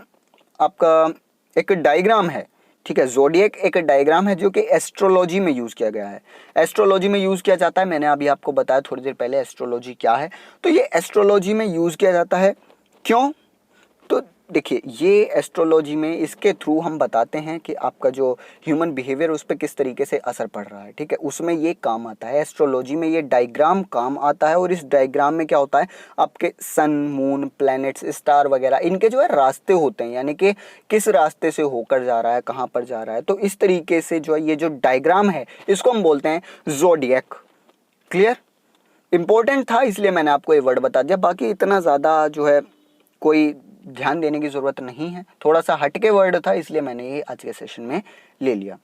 आपका एक डायग्राम है, ठीक है। ज़ोडिएक एक डायग्राम है जो कि एस्ट्रोलॉजी में यूज़ किया गया है। एस्ट्रोलॉजी में यूज़ किया जाता है, मैंने अभी आपको बताया थोड़ी देर पहले एस्ट्रोलॉजी क्या है। तो ये एस्ट्रोलॉजी में यूज़ किया जाता है, क्यों? तो देखिए ये एस्ट्रोलॉजी में इसके थ्रू हम बताते हैं कि आपका जो ह्यूमन बिहेवियर उस पर किस तरीके से असर पड़ रहा है, ठीक है, उसमें ये काम आता है। एस्ट्रोलॉजी में ये डायग्राम काम आता है, और इस डायग्राम में क्या होता है, आपके सन, मून, प्लैनेट्स, स्टार वगैरह इनके जो है रास्ते होते हैं, यानी कि किस रास्ते से होकर जा रहा है, कहाँ पर जा रहा है। तो इस तरीके से जो है ये जो डायग्राम है इसको हम बोलते हैं ज़ोडिएक। क्लियर? इंपॉर्टेंट था इसलिए मैंने आपको ये वर्ड बता दिया, बाकी इतना ज़्यादा जो है कोई ध्यान देने की ज़रूरत नहीं है, थोड़ा सा हटके वर्ड था इसलिए मैंने ये आज के सेशन में ले लिया।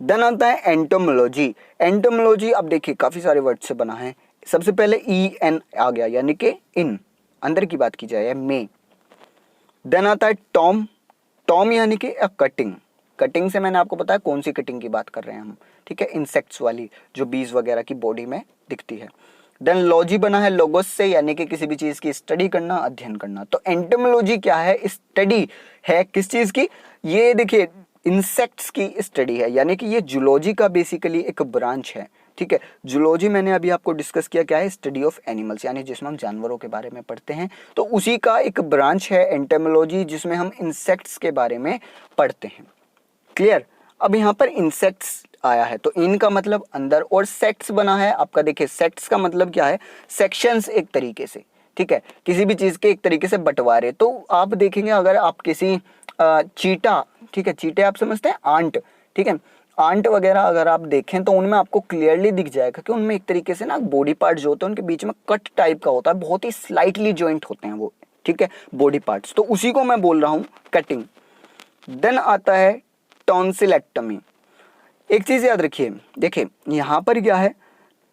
देन आता है एंटोमोलॉजी। एंटोमोलॉजी अब देखिए काफ़ी सारे वर्ड से बना है। सबसे पहले ई एन आ गया यानी कि इन, अंदर की बात की जाए में। देन आता है टॉम। टॉम यानी कि अ कटिंग। कटिंग से मैंने आपको बताया कौन सी कटिंग की बात कर रहे हैं हम, ठीक है, इंसेक्ट्स वाली जो बीज वगैरह की बॉडी में दिखती है। देन लॉजी बना है लोगोस से यानी कि किसी भी चीज़ की स्टडी करना, अध्ययन करना। तो एंटोमोलॉजी क्या है, स्टडी है किस चीज़ की, ये देखिए इंसेक्ट्स की स्टडी है, यानी कि ये जूलॉजी का बेसिकली एक ब्रांच है, ठीक है। जूलॉजी मैंने अभी आपको डिस्कस किया क्या है, स्टडी ऑफ एनिमल्स, यानी जिसमें हम जानवरों के बारे में पढ़ते हैं, तो उसी का एक ब्रांच है एंटोमोलॉजी जिसमें हम इंसेक्ट्स के बारे में पढ़ते हैं। क्लियर? अब यहाँ पर इंसेक्ट्स आया है तो इनका मतलब अंदर, और सेक्ट्स बना है आपका, देखिए सेक्ट्स का मतलब क्या है, सेक्शंस एक तरीके से, ठीक है, किसी भी चीज़ के एक तरीके से बंटवारे। तो आप देखेंगे अगर आप किसी चीटा, ठीक है, चीटे आप समझते हैं, आंट, ठीक है, आंट वगैरह अगर आप देखें तो उनमें आपको क्लियरली दिख जाएगा कि उनमें एक तरीके से ना बॉडी पार्ट जो होते हैं उनके बीच में कट टाइप का होता है, बहुत ही स्लाइटली जॉइंट होते हैं वो, ठीक है, बॉडी पार्ट्स। तो उसी को मैं बोल रहा हूँ कटिंग। देन आता है टॉन्सिलेक्टमी। एक चीज़ याद रखिए, देखिए यहाँ पर क्या है,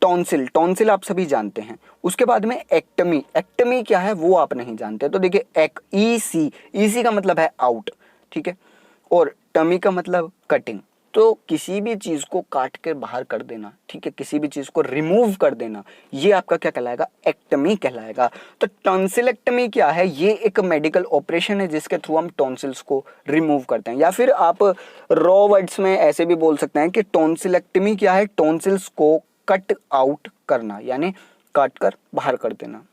टॉन्सिल, टॉन्सिल आप सभी जानते हैं। उसके बाद में एक्टमी, एक्टमी क्या है वो आप नहीं जानते। तो देखिए एक ईसी, ईसी का मतलब है आउट, ठीक है, और टमी का मतलब कटिंग। तो किसी भी चीज़ को काट कर बाहर कर देना, ठीक है, किसी भी चीज़ को रिमूव कर देना, ये आपका क्या कहलाएगा, एक्टमी कहलाएगा। तो टॉन्सिलेक्टमी क्या है, ये एक मेडिकल ऑपरेशन है जिसके थ्रू हम टॉन्सिल्स को रिमूव करते हैं, या फिर आप रॉ वर्ड्स में ऐसे भी बोल सकते हैं कि टॉन्सिलेक्टमी क्या है, टॉन्सिल्स को कट आउट करना, यानी काट कर बाहर कर देना।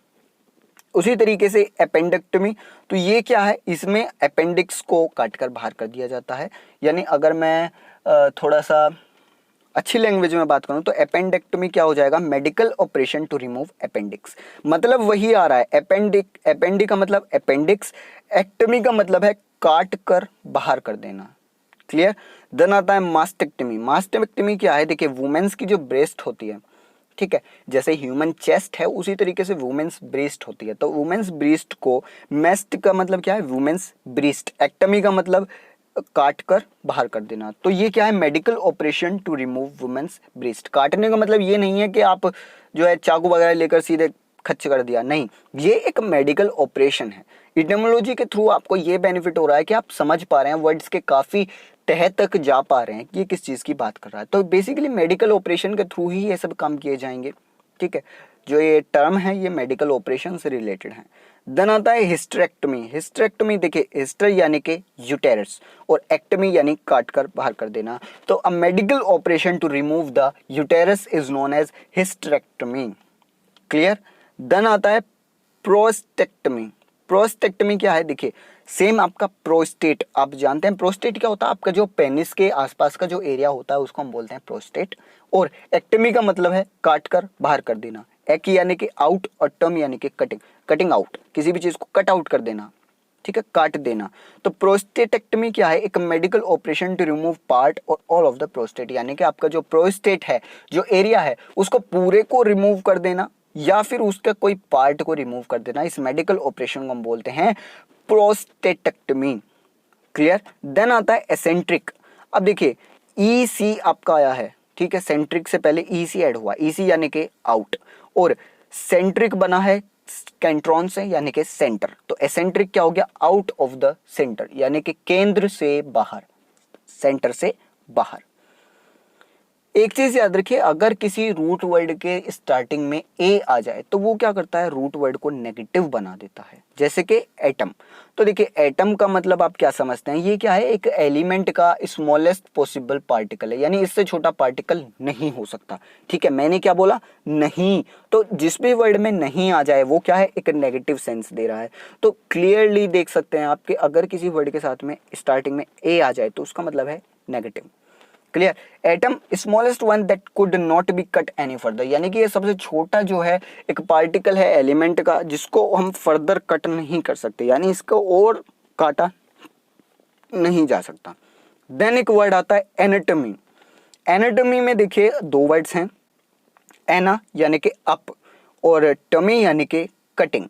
उसी तरीके से एपेंडेक्टमी, तो ये क्या है, इसमें अपेंडिक्स को काट कर बाहर कर दिया जाता है। यानी अगर मैं थोड़ा सा अच्छी लैंग्वेज में बात करूं तो एपेंडेक्टमी क्या हो जाएगा, medical operation to remove appendix, मतलब वही आ रहा है, एपेंडिक का मतलब अपेंडिक्स, एक्टमी का मतलब है काट कर बाहर कर देना। क्लियर? देन आता है मास्टेक्टमी। मास्टेक्टमी क्या है, देखिए वुमेन्स की जो ब्रेस्ट होती है, ठीक है, जैसे ह्यूमन चेस्ट है उसी तरीके से वुमेन्स ब्रेस्ट होती है। तो वुमेन्स ब्रेस्ट को, मेस्ट का मतलब क्या है, वुमेन्स ब्रेस्ट, एक्टमी का मतलब काट कर बाहर कर देना। तो ये क्या है, medical operation to remove women's breast. काटने का मतलब ये नहीं है कि आप जो है चाकू वगैरह लेकर सीधे खच्च कर दिया, नहीं, ये एक मेडिकल ऑपरेशन है। इटिमोलॉजी के थ्रू आपको ये बेनिफिट हो रहा है कि आप समझ पा रहे हैं, वर्ड्स के काफ़ी तह तक जा पा रहे हैं कि ये किस चीज़ की बात कर रहा है। तो बेसिकली मेडिकल ऑपरेशन के थ्रू ही ये सब काम किए जाएंगे, ठीक है। जो ये टर्म है ये मेडिकल ऑपरेशन से रिलेटेड है। देन आता है हिस्टेरेक्टमी। हिस्टेरेक्टमी देखिए, हिस्टर यानी कि यूटेरस और एक्टमी यानी काट कर बाहर कर देना। तो a medical operation to remove the uterus is known as hysterectomy. Clear? Then आता है प्रोस्टेक्टमी। प्रोस्टेक्टमी क्या है, देखिए सेम आपका प्रोस्टेट, आप जानते हैं प्रोस्टेट क्या होता है, आपका जो पेनिस के आसपास का जो एरिया होता है उसको हम बोलते हैं प्रोस्टेट। और एक्टमी का मतलब है काट कर बाहर कर देना, एक यानी कि आउट और टर्म यानी कि कटिंग, कटिंग आउट, किसी भी चीज को कट आउट कर देना, ठीक है, काट देना। तो प्रोस्टेटेक्टमी क्या है, एक medical operation to remove part और ऑल ऑफ द प्रोस्टेट, यानी कि आपका जो प्रोस्टेट है, जो एरिया है उसको पूरे को रिमूव कर देना या फिर उसका कोई पार्ट को रिमूव कर देना। इस मेडिकल ऑपरेशन को हम बोलते हैं प्रोस्टेटेक्टमी। क्लियर। देन आता है एसेंट्रिक। अब देखिए ई सी आपका आया है, ठीक है, सेंट्रिक से पहले ई सी ऐड हुआ, ई सी यानी कि आउट, और सेंट्रिक बना है कैंट्रॉन से यानी कि सेंटर। तो एसेंट्रिक क्या हो गया, आउट ऑफ द सेंटर, यानी कि केंद्र से बाहर, सेंटर से बाहर। एक चीज याद रखिए, अगर किसी रूट वर्ड के स्टार्टिंग में ए आ जाए तो वो क्या करता है, रूट वर्ड को नेगेटिव बना देता है, जैसे कि एटम। तो देखिए एटम का मतलब आप क्या समझते हैं, ये क्या है, एक एलिमेंट का स्मॉलेस्ट पॉसिबल पार्टिकल है, यानी इससे छोटा पार्टिकल नहीं हो सकता। ठीक है, मैंने क्या बोला, नहीं। तो जिस भी वर्ड में नहीं आ जाए वो क्या है, एक नेगेटिव सेंस दे रहा है। तो क्लियरली देख सकते हैं आपके, अगर किसी वर्ड के साथ में स्टार्टिंग में ए आ जाए तो उसका मतलब है negative. Clear. Atom smallest one that could not be cut any further, यानी कि ये सबसे छोटा जो है एक पार्टिकल है एलिमेंट का जिसको हम फर्दर कट नहीं कर सकते, यानी इसको और काटा नहीं जा सकता। देन एक वर्ड आता है एनाटॉमी। एनाटॉमी में देखिए दो वर्ड्स हैं, एना यानी कि अप और टमी यानी कि कटिंग।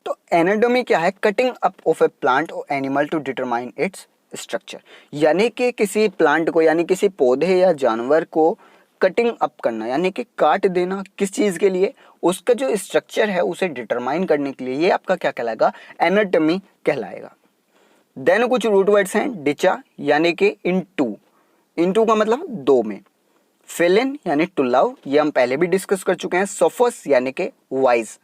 तो एनाटॉमी क्या है, cutting up of a plant और animal to determine its structure, यानी कि किसी प्लांट को यानी किसी पौधे या जानवर को कटिंग अप करना, यानी कि काट देना, किस चीज के लिए, उसका जो स्ट्रक्चर है उसे डिटरमाइन करने के लिए, ये आपका क्या कहलाएगा, एनाटॉमी कहलाएगा। देन कुछ रूट वर्ड्स हैं, डिचा यानी कि इनटू, इनटू का मतलब दो में, फिलिन यानी टू लव, ये हम पहले भी डिस्कस कर चुके हैं, सोफस यानी कि वाइज,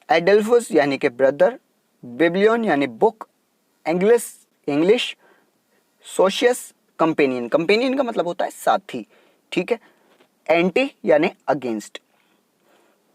एडल्फस यानी कि ब्रदर, बिब्लियन यानी बुक, इंग्लिश, सोशियस कंपेनियन, कंपेनियन का मतलब होता है साथी, ठीक है, एंटी यानी अगेंस्ट।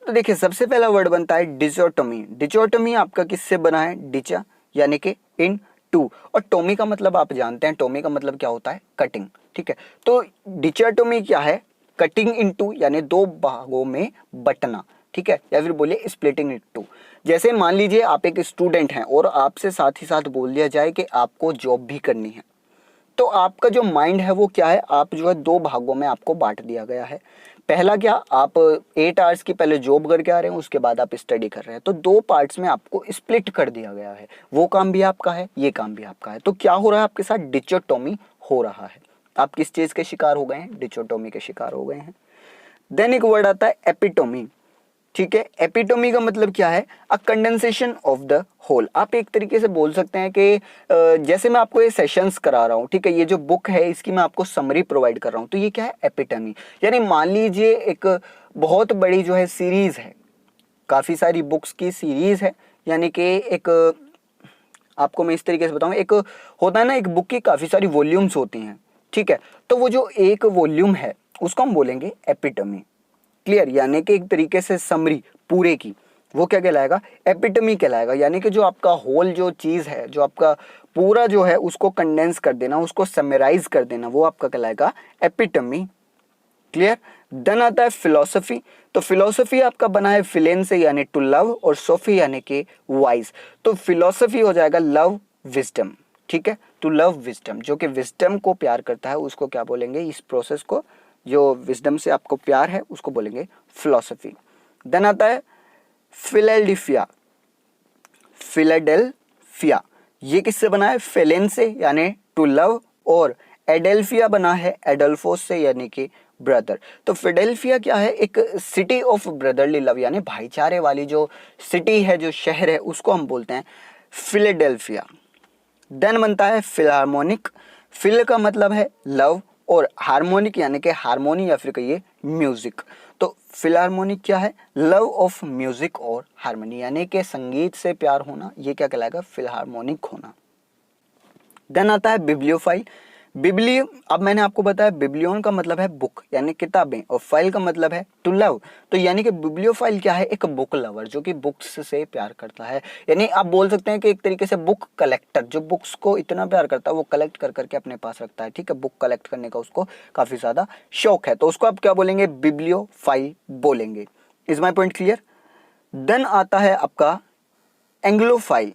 तो देखिए सबसे पहला वर्ड बनता है डिचोटोमी। डिचोटोमी आपका किससे बना है, डिचा यानी कि इन टू, और टोमी का मतलब आप जानते हैं, टोमी का मतलब क्या होता है, कटिंग। ठीक है, तो डिचोटोमी क्या है, कटिंग इन टू यानी दो भागों में बटना, ठीक है, या फिर बोलिए स्प्लिटिंग इट टू। जैसे मान लीजिए आप एक स्टूडेंट हैं और आपसे साथ ही साथ बोल दिया जाए कि आपको जॉब भी करनी है, तो आपका जो माइंड है वो क्या है, आप जो है दो भागों में आपको बांट दिया गया है। पहला क्या, आप 8 आवर्स की पहले जॉब करके आ रहे हैं, उसके बाद आप स्टडी कर रहे हैं, तो दो पार्ट्स में आपको स्प्लिट कर दिया गया है, वो काम भी आपका है, ये काम भी आपका है। तो क्या हो रहा है आपके साथ, डिचोटोमी हो रहा है। आप किस चीज के शिकार हो गए हैं, डिचोटोमी के शिकार हो गए हैं। देन एक वर्ड आता है एपिटोमी। ठीक है, एपिटोमी का मतलब क्या है, a condensation of the whole. आप एक तरीके से बोल सकते हैं कि जैसे मैं आपको ये सेशंस करा रहा हूँ, ठीक है, ये जो बुक है इसकी मैं आपको समरी प्रोवाइड कर रहा हूँ, तो ये क्या है, एपिटोमी। यानी मान लीजिए एक बहुत बड़ी जो है सीरीज है, काफी सारी बुक्स की सीरीज है, यानी कि एक आपको मैं इस तरीके से बताऊं, एक होता है ना, एक बुक की काफी सारी वॉल्यूम्स होती हैं, ठीक है, तो वो जो एक वॉल्यूम है उसको हम बोलेंगे एपिटोमी। क्लियर, यानी कि एक तरीके से समरी पूरे की, वो क्या कहलाएगा, एपिटोमी कहलाएगा। यानी कि जो आपका होल जो चीज है, जो आपका पूरा जो है उसको कंडेंस कर देना, उसको समराइज कर देना, वो आपका कहलाएगा एपिटोमी। क्लियर। देन आता है फिलोसफी। तो फिलोसफी आपका बना है फिलेन से यानी टू लव, और सोफी यानी कि वाइज। तो फिलोसफी हो जाएगा लव विजडम, ठीक है, टू लव विजडम, जो कि विजडम को प्यार करता है उसको क्या बोलेंगे, इस प्रोसेस को, जो विजडम से आपको प्यार है उसको बोलेंगे फिलोसफी। देन आता है फिलाडेल्फिया। फिलाडेल्फिया ये किससे बना है, फेलेन से यानी टू लव, और एडेल्फिया बना है एडल्फोस से यानी कि ब्रदर। तो फिडेल्फिया क्या है, एक सिटी ऑफ ब्रदरली लव, यानी भाईचारे वाली जो सिटी है, जो शहर है, उसको हम बोलते हैं फिलाडेल्फिया। देन बनता है फिलहार्मोनिक। फिल का मतलब है लव, और हार्मोनिक यानी कि हारमोनी या फिर कहिए म्यूजिक। तो फिलहार्मोनिक क्या है, लव ऑफ म्यूजिक और हारमोनी, यानी कि संगीत से प्यार होना, ये क्या कहलाएगा, फिलहार्मोनिक होना। देन आता है बिब्लियोफाइल। बिब्लियो, अब मैंने आपको बताया बिब्लियोन का मतलब है बुक यानी किताबें, और फाइल का मतलब है टू लव। तो यानी कि बिब्लियोफाइल क्या है, एक बुक लवर जो कि बुक्स से प्यार करता है। यानी आप बोल सकते हैं कि एक तरीके से बुक कलेक्टर, जो बुक्स को इतना प्यार करता है वो कलेक्ट कर करके अपने पास रखता है। ठीक है, बुक कलेक्ट करने का उसको काफी ज्यादा शौक है, तो उसको आप क्या बोलेंगे, बिब्लियोफाइल बोलेंगे। Is my point clear? Then आता है आपका एंग्लोफाइल।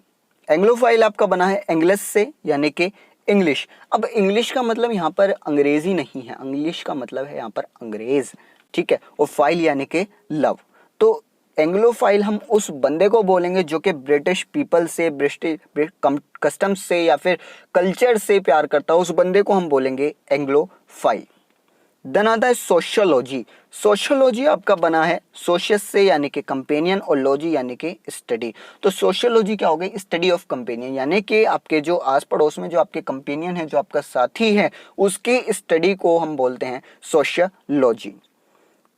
एंग्लोफाइल आपका बना है एंग्लस से यानी कि इंग्लिश। अब इंग्लिश का मतलब यहाँ पर अंग्रेजी नहीं है, इंग्लिश का मतलब है यहाँ पर अंग्रेज। ठीक है, और फाइल यानी कि लव। तो एंग्लोफाइल हम उस बंदे को बोलेंगे जो कि ब्रिटिश पीपल से, ब्रिटिश कस्टम्स से या फिर कल्चर से प्यार करता है, उस बंदे को हम बोलेंगे एंग्लोफाइल। देन आता है सोशियोलॉजी। सोशियोलॉजी आपका बना है सोशियस से यानी कि कंपेनियन, और लॉजी यानी कि स्टडी। तो सोशियोलॉजी क्या हो गई, स्टडी ऑफ कंपेनियन, यानी कि आपके जो आस पड़ोस में जो आपके कंपेनियन है, जो आपका साथी है, उसकी स्टडी को हम बोलते हैं सोशियोलॉजी।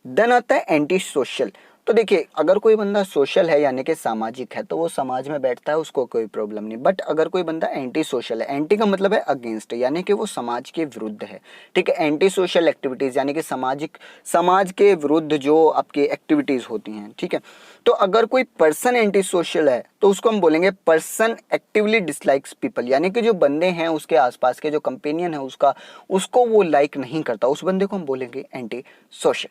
देन आता है एंटी सोशल। तो देखिए, अगर कोई बंदा सोशल है यानी कि सामाजिक है तो वो समाज में बैठता है, उसको कोई प्रॉब्लम नहीं। बट अगर कोई बंदा एंटी सोशल है, एंटी का मतलब है अगेंस्ट, यानी कि वो समाज के विरुद्ध है। ठीक है, एंटी सोशल एक्टिविटीज यानी कि समाज के विरुद्ध जो आपकी एक्टिविटीज होती हैं। ठीक है, तो अगर कोई पर्सन एंटी सोशल है तो उसको हम बोलेंगे पर्सन एक्टिवली डिसलाइक्स पीपल, यानी कि जो बंदे हैं उसके आसपास के जो कंपेनियन है उसको वो लाइक नहीं करता, उस बंदे को हम बोलेंगे एंटी सोशल।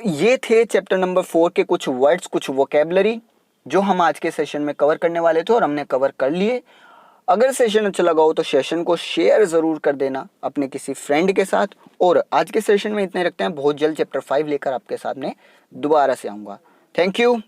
ये थे चैप्टर नंबर 4 के कुछ वर्ड्स, कुछ वोकेबलरी जो हम आज के सेशन में कवर करने वाले थे और हमने कवर कर लिए। अगर सेशन अच्छा लगा हो तो सेशन को शेयर ज़रूर कर देना अपने किसी फ्रेंड के साथ। और आज के सेशन में इतने रखते हैं, बहुत जल्द चैप्टर 5 लेकर आपके सामने दोबारा से आऊँगा। Thank you.